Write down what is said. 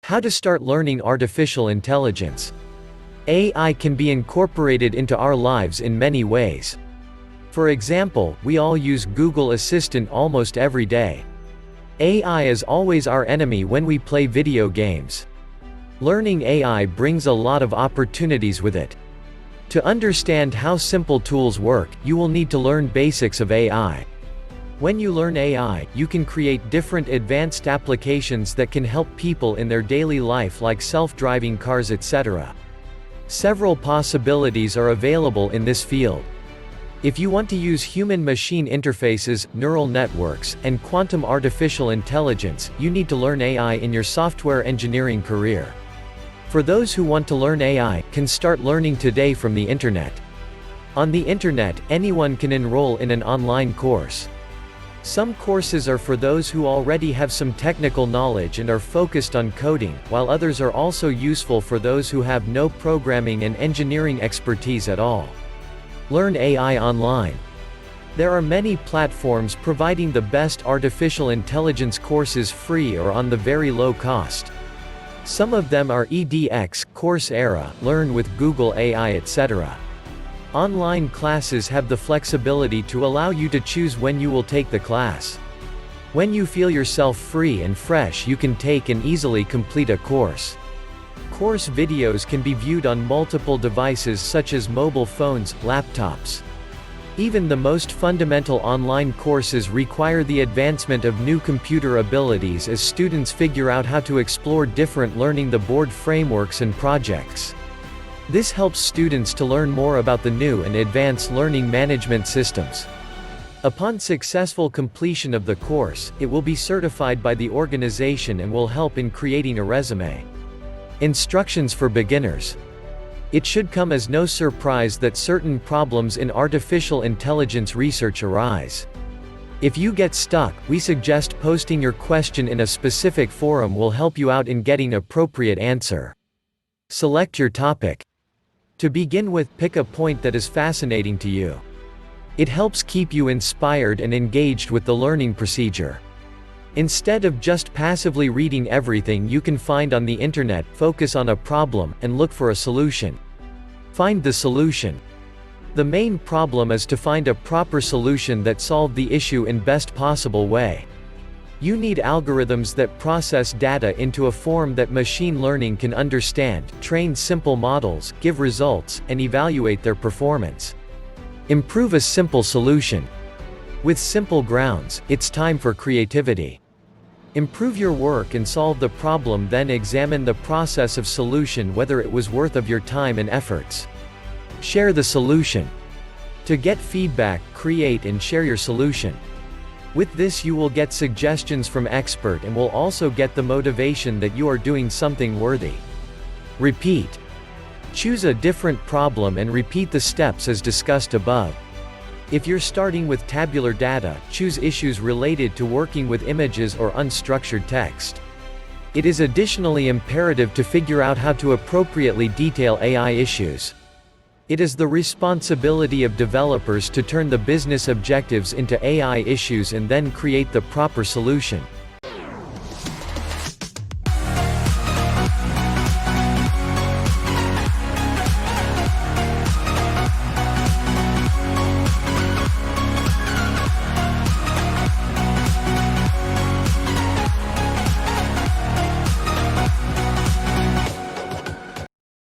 How to start learning artificial intelligence. AI can be incorporated into our lives in many ways. For example, we all use Google Assistant almost every day. AI is always our enemy when we play video games. Learning AI brings a lot of opportunities with it. To understand how simple tools work, you will need to learn basics of AI. When you learn AI, you can create different advanced applications that can help people in their daily life like self-driving cars, etc. Several possibilities are available in this field. If you want to use human-machine interfaces, neural networks, and quantum artificial intelligence, you need to learn AI in your software engineering career. For those who want to learn AI, can start learning today from the internet. On the internet, anyone can enroll in an online course. Some courses are for those who already have some technical knowledge and are focused on coding, while others are also useful for those who have no programming and engineering expertise at all. Learn AI online. There are many platforms providing the best artificial intelligence courses free or on the very low cost. Some of them are edX, Coursera, Learn with Google AI, etc. Online classes have the flexibility to allow you to choose when you will take the class. When you feel yourself free and fresh, you can take and easily complete a course. Course videos can be viewed on multiple devices such as mobile phones, laptops. Even the most fundamental online courses require the advancement of new computer abilities as students figure out how to explore different learning the board frameworks and projects. This helps students to learn more about the new and advanced learning management systems. Upon successful completion of the course, it will be certified by the organization and will help in creating a resume. Instructions for beginners. It should come as no surprise that certain problems in artificial intelligence research arise. If you get stuck, we suggest posting your question in a specific forum will help you out in getting appropriate answer. Select your topic. To begin with, pick a point that is fascinating to you. It helps keep you inspired and engaged with the learning procedure. Instead of just passively reading everything you can find on the internet, focus on a problem, and look for a solution. Find the solution. The main problem is to find a proper solution that solves the issue in best possible way. You need algorithms that process data into a form that machine learning can understand, train simple models, give results, and evaluate their performance. Improve a simple solution. With simple grounds, it's time for creativity. Improve your work and solve the problem, then examine the process of solution whether it was worth of your time and efforts. Share the solution. To get feedback, create and share your solution. With this you will get suggestions from expert and will also get the motivation that you are doing something worthy. Repeat. Choose a different problem and repeat the steps as discussed above. If you're starting with tabular data, choose issues related to working with images or unstructured text. It is additionally imperative to figure out how to appropriately detail AI issues. It is the responsibility of developers to turn the business objectives into AI issues and then create the proper solution.